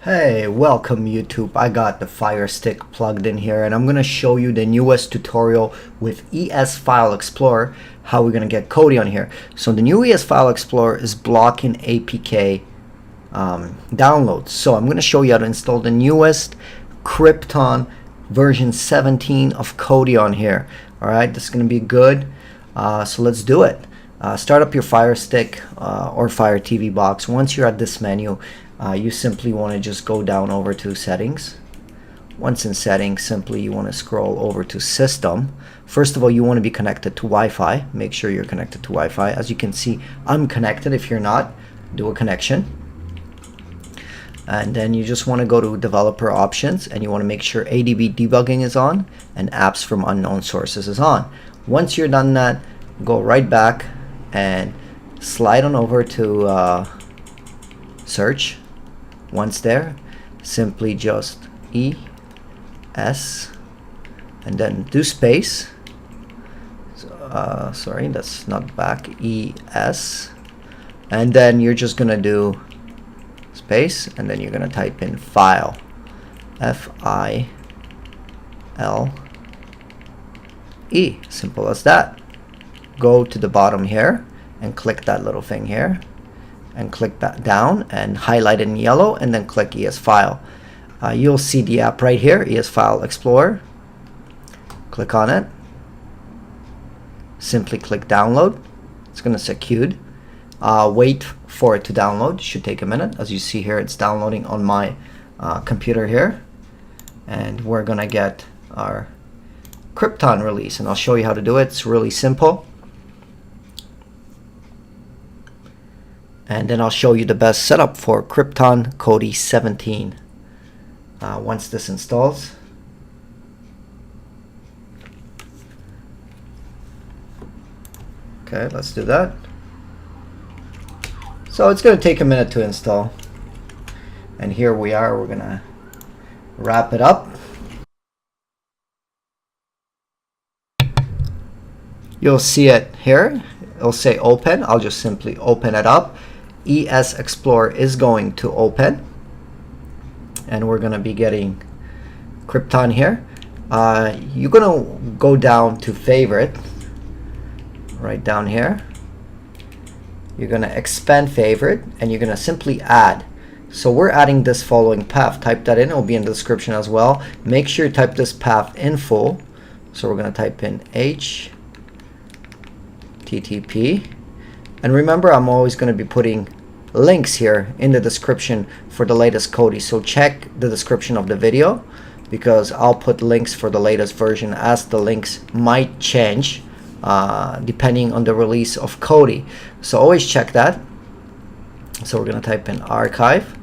Hey, welcome YouTube. I got the Fire Stick plugged in here and I'm going to show you the newest tutorial with ES File Explorer, how we're going to get Kodi on here. So the new ES File Explorer is blocking APK downloads. So I'm going to show you how to install the newest Krypton version 17 of Kodi on here. Alright, this is going to be good. So let's do it. Start up your Fire Stick or Fire TV box. Once you're at this menu, you simply want to just go down over to settings. Once in settings, simply you want to scroll over to system. First of all, you want to be connected to Wi-Fi. Make sure you're connected to Wi-Fi. As you can see, I'm connected. If you're not, do a connection. And then you just want to go to developer options and you want to make sure ADB debugging is on and apps from unknown sources is on. Once you're done that, go right back and slide on over to search. Once there, simply just ES and then do space. Sorry, that's not back. ES, and then you're just gonna do space and then you're gonna type in file, FILE. Simple as that. Go to the bottom here and click that little thing here and click that down and highlight it in yellow and then click ES File. You'll see the app right here, ES File Explorer. Click on it. Simply click download. It's going to say queued. Wait for it to download. Should take a minute. As you see here, it's downloading on my computer here. And we're going to get our Krypton release and I'll show you how to do it. It's really simple. And then I'll show you the best setup for Krypton Kodi 17 once this installs. Okay, let's do that. So it's going to take a minute to install. And here we are. We're going to wrap it up. You'll see it here. It'll say open. I'll just simply open it up. ES Explorer is going to open and we're going to be getting Krypton here. You're going to go down to favorite right down here. You're going to expand favorite and you're going to simply add. So we're adding this following path. Type that in. It will be in the description as well. Make sure you type this path in full. So we're going to type in HTTP. And remember, I'm always going to be putting links here in the description for the latest Kodi. So check the description of the video because I'll put links for the latest version as the links might change depending on the release of Kodi. So always check that. So we're going to type in archive.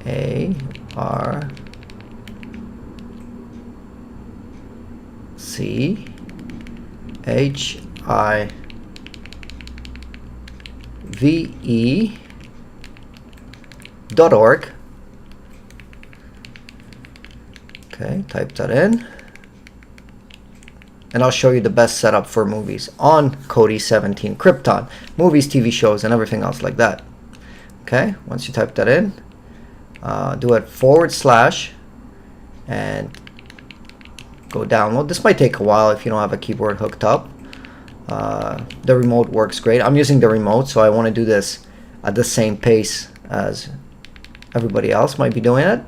ARCHIVE.org. Okay, type that in. And I'll show you the best setup for movies on Kodi 17 Krypton. Movies, TV shows, and everything else like that. Okay, once you type that in, do it / and go download. This might take a while if you don't have a keyboard hooked up. The remote works great. I'm using the remote, so I want to do this at the same pace as everybody else might be doing it.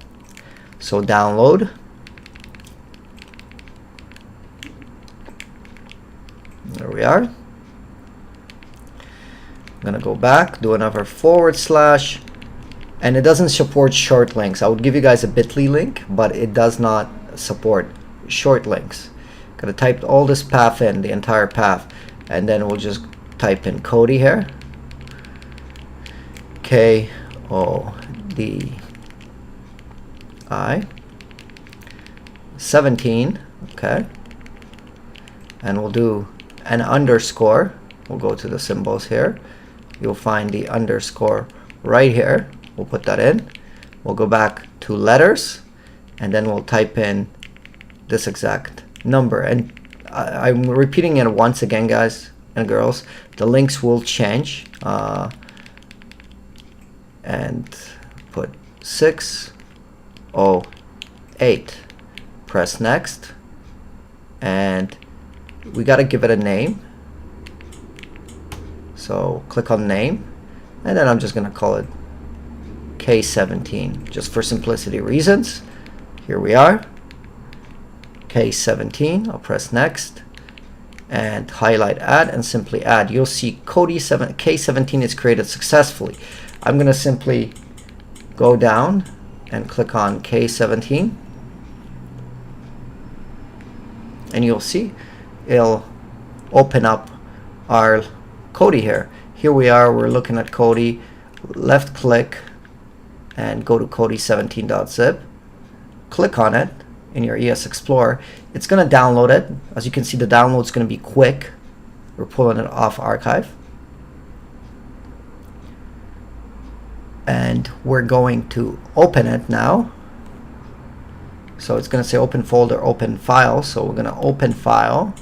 So download. There we are. I'm gonna go back, do another / and it doesn't support short links. I would give you guys a bit.ly link, but it does not support short links. Gonna type all this path in, the entire path, and then we'll just type in Kodi here. KODI 17. Okay, and we'll do an underscore. We'll go to the symbols here. You'll find the underscore right here. We'll put that in. We'll go back to letters and then we'll type in this exact number. And I'm repeating it once again, guys and girls. The links will change and put 608. Press next, and we got to give it a name. So click on name, and then I'm just going to call it K17 just for simplicity reasons. Here we are, K17. I'll press next and highlight add and simply add. You'll see K17 is created successfully. I'm going to simply go down and click on K17, and you'll see it'll open up our Kodi here. Here we are, we're looking at Kodi. Left click and go to Kodi17.zip. Click on it in your ES Explorer. It's going to download it. As you can see, the download is going to be quick. We're pulling it off archive. And we're going to open it now. So it's going to say open folder, open file. So we're going to open file.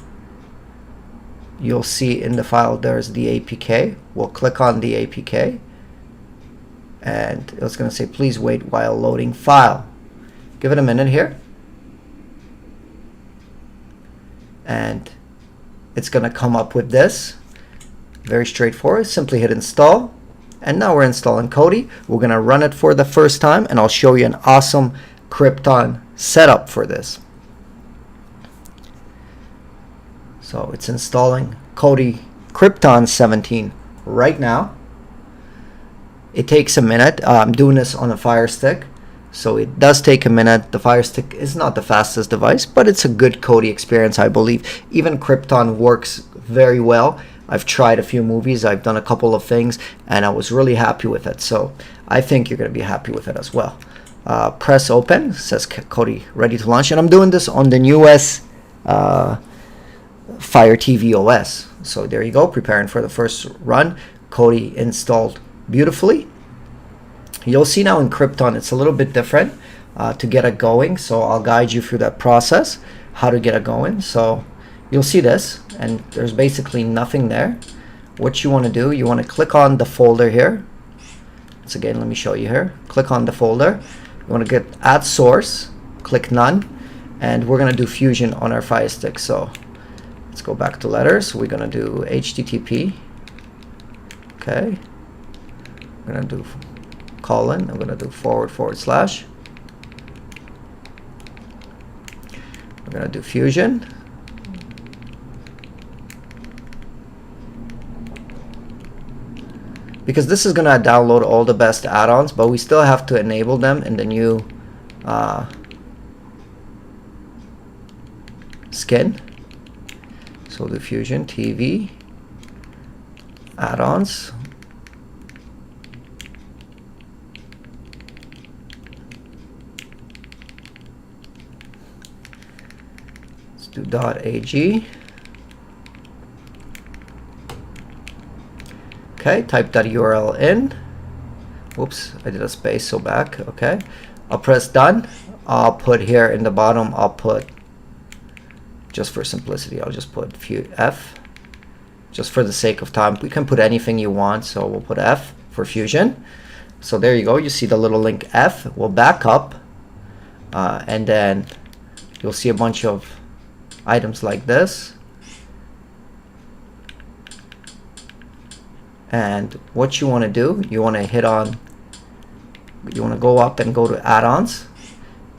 You'll see in the file there's the APK. We'll click on the APK, and it's going to say please wait while loading file. Give it a minute here, and it's going to come up with this. Very straightforward. Simply hit install, and now we're installing Kodi. We're going to run it for the first time, and I'll show you an awesome Krypton setup for this. So it's installing Kodi Krypton 17 right now. It takes a minute. I'm doing this on a Fire Stick, so it does take a minute. The Fire Stick is not the fastest device, but it's a good Kodi experience, I believe. Even Krypton works very well. I've tried a few movies, I've done a couple of things, and I was really happy with it. So I think you're going to be happy with it as well. Press open. It says Kodi ready to launch, and I'm doing this on the newest Fire TV OS. So there you go, preparing for the first run. Kodi installed beautifully. You'll see now in Krypton it's a little bit different to get it going, so I'll guide you through that process, how to get it going. So you'll see this, and there's basically nothing there. What you want to do, you want to click on the folder here. Once again, let me show you here. Click on the folder. You want to get add source, click none, and we're going to do Fusion on our Fire Stick. So let's go back to letters. We're going to do HTTP. Okay. We're going to do colon. I'm going to do // We're going to do Fusion. Because this is going to download all the best add-ons, but we still have to enable them in the new skin. So the Fusion TV add-ons. Let's do .ag. Okay, type that URL in. Whoops, I did a space, so back. Okay, I'll press done. I'll put here in the bottom, I'll put, just for simplicity, I'll just put F. Just for the sake of time, we can put anything you want, so we'll put F for Fusion. So there you go, you see the little link F. We'll back up, and then you'll see a bunch of items like this. And what you want to do, you want to hit on, you want to go up and go to add-ons,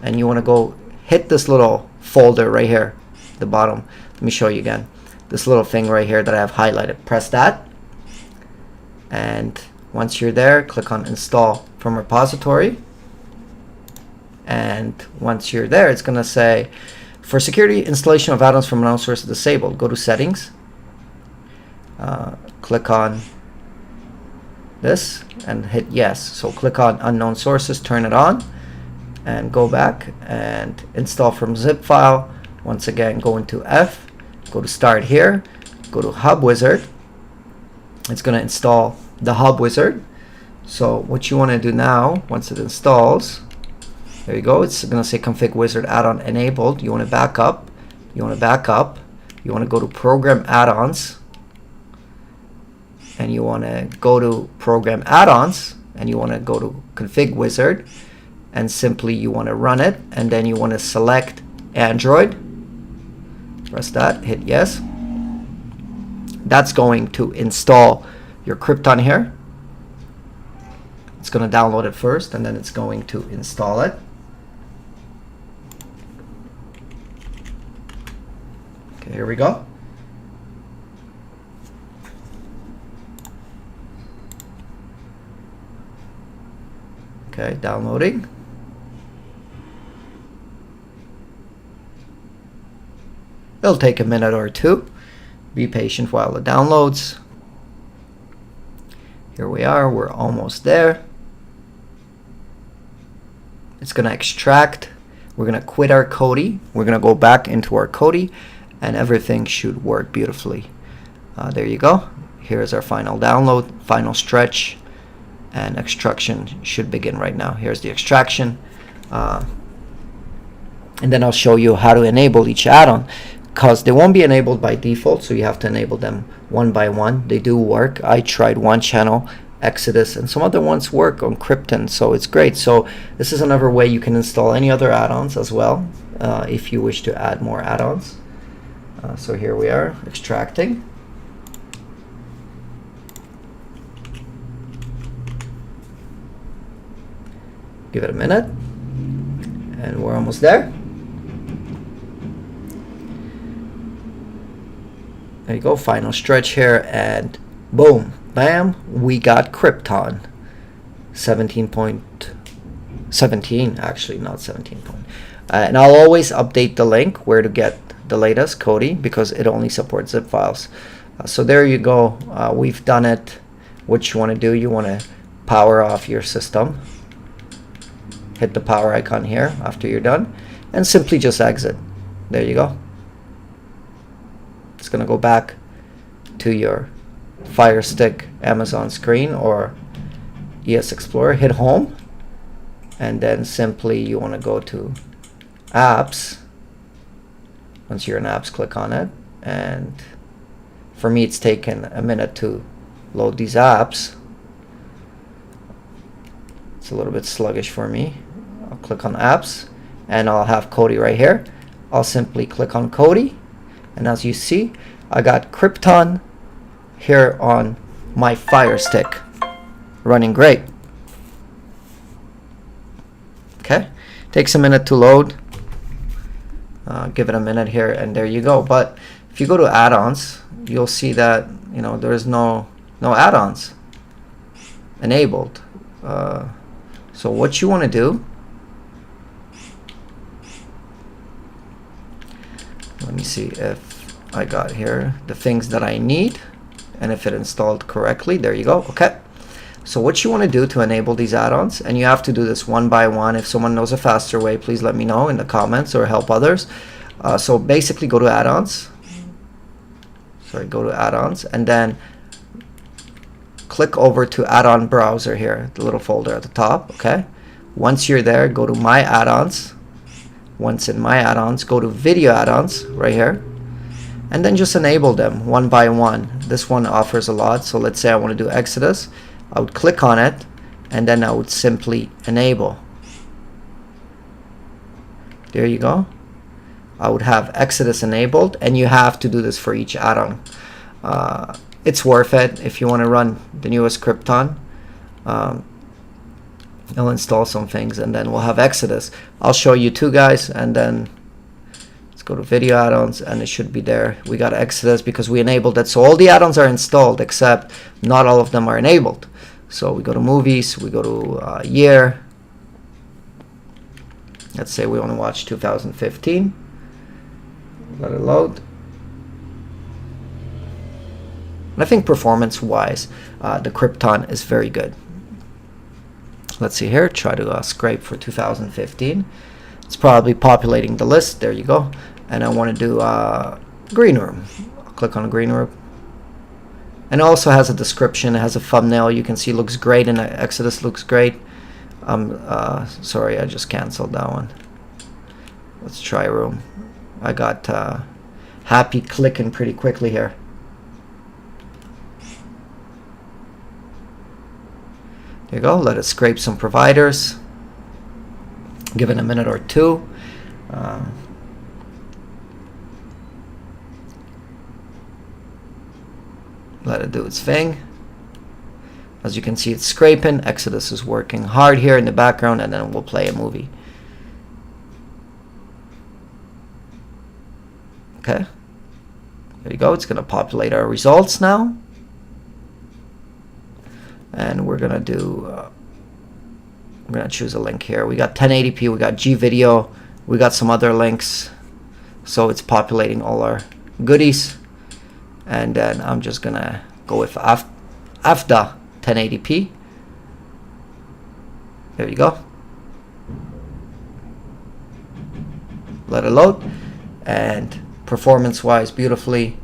and you want to go hit this little folder right here at the bottom. Let me show you again. This little thing right here that I have highlighted. Press that, and once you're there, click on install from repository, and once you're there, it's going to say for security, installation of add-ons from unknown source disabled. Go to settings, click on this and hit yes. So click on unknown sources, turn it on, and go back and install from zip file. Once again, go into F, go to start here, go to Hub Wizard. It's going to install the Hub Wizard. So what you want to do now, once it installs, there you go, it's going to say config wizard add-on enabled. You want to back up, you want to back up, you want to go to program add-ons, and you want to go to program add-ons, and you want to go to config wizard. and simply you want to run it, and then you want to select Android, press that, hit yes. That's going to install your Krypton here. It's going to download it first, and then it's going to install it. Okay, here we go. Okay, downloading. It'll take a minute or two. Be patient while it downloads. Here we are, we're almost there. It's gonna extract. We're gonna quit our Kodi. We're gonna go back into our Kodi, and everything should work beautifully. There you go. Here's our final download, final stretch, and extraction should begin right now. Here's the extraction. And then I'll show you how to enable each add-on, because they won't be enabled by default, so you have to enable them one by one. They do work. I tried one channel, Exodus, and some other ones work on Krypton, so it's great. So this is another way you can install any other add-ons as well, if you wish to add more add-ons. So here we are, extracting. Give it a minute, and we're almost there. There you go, final stretch here, and boom, bam, we got Krypton. 17.17, actually not 17. And I'll always update the link where to get the latest Kodi, because it only supports zip files. So there you go, we've done it. What you want to do, you want to power off your system. Hit the power icon here after you're done, and simply just exit. There you go. It's going to go back to your Fire Stick Amazon screen or ES Explorer. Hit home, and then simply you want to go to apps. Once you're in apps, click on it, and for me it's taken a minute to load these apps. It's a little bit sluggish for me. I'll click on apps, and I'll have Kodi right here. I'll simply click on Kodi, and as you see, I got Krypton here on my Fire Stick, running great. Okay, takes a minute to load. Give it a minute here, and there you go. But if you go to add-ons, you'll see that there's no add-ons enabled. So what you want to do, let me see if I got here the things that I need and if it installed correctly. There you go. Okay, so what you want to do to enable these add-ons, and you have to do this one by one. If someone knows a faster way, please let me know in the comments or help others. So basically go to add-ons, go to add-ons, and then click over to add-on browser here, the little folder at the top. Okay, once you're there, go to my add-ons. Once in my add-ons, go to video add-ons right here, and then just enable them one by one. This one offers a lot, so let's say I want to do Exodus. I would click on it, and then I would simply enable. There you go. I would have Exodus enabled, and you have to do this for each add-on. It's worth it if you want to run the newest Krypton. I'll install some things, and then we'll have Exodus. I'll show you two guys, and then let's go to video add-ons, and it should be there. We got Exodus because we enabled it. So all the add-ons are installed, except not all of them are enabled. So we go to movies, we go to year. Let's say we want to watch 2015. Let it load. And I think performance-wise, the Krypton is very good. Let's see here, try to scrape for 2015. It's probably populating the list. There you go. And I want to do green room. I'll click on green room. And it also has a description. It has a thumbnail. You can see it looks great, and Exodus looks great. Sorry, I just canceled that one. Let's try room. I got happy clicking pretty quickly here. There you go. Let it scrape some providers. Give it a minute or two. Let it do its thing. As you can see, it's scraping. Exodus is working hard here in the background, and then we'll play a movie. Okay. There you go. It's going to populate our results now. And we're going to do... I'm going to choose a link here. We got 1080p. We got G video. We got some other links. So it's populating all our goodies. And then I'm just going to go with after 1080p. There you go. Let it load. And performance wise, beautifully,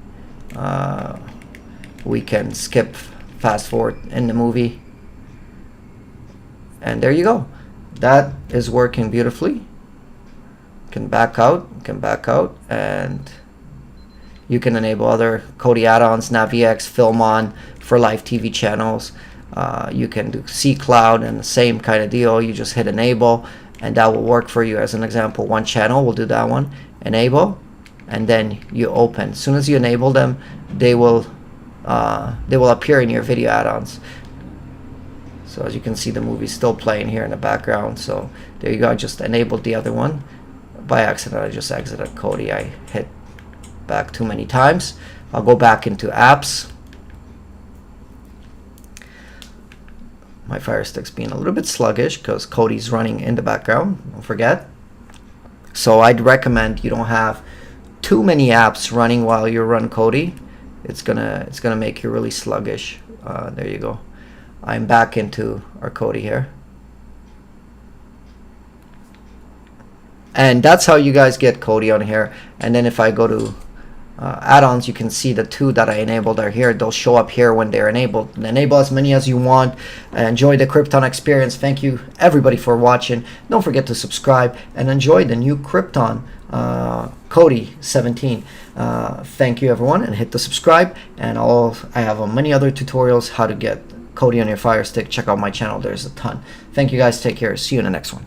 we can skip, fast forward in the movie. And there you go. That is working beautifully. You can back out, and you can enable other Kodi add-ons, NavVX, Film On for live TV channels. You can do C Cloud and the same kind of deal. You just hit enable, and that will work for you. As an example, one channel, we'll do that one. Enable, and then you open. As soon as you enable them, they will appear in your video add-ons. So as you can see, the movie's still playing here in the background. So there you go. I just enabled the other one. By accident, I just exited Kodi. I hit back too many times. I'll go back into apps. My Fire Stick's being a little bit sluggish because Kodi's running in the background. Don't forget. So I'd recommend you don't have too many apps running while you run Kodi. It's gonna make you really sluggish. There you go. I'm back into our Kodi here. And that's how you guys get Kodi on here. And then if I go to add-ons, you can see the two that I enabled are here. They'll show up here when they're enabled. Enable as many as you want. Enjoy the Krypton experience. Thank you everybody for watching. Don't forget to subscribe and enjoy the new Krypton Kodi 17. Thank you everyone, and hit the subscribe. And I have many other tutorials how to get Kodi on your Fire Stick. Check out my channel. There's a ton. Thank you guys. Take care. See you in the next one.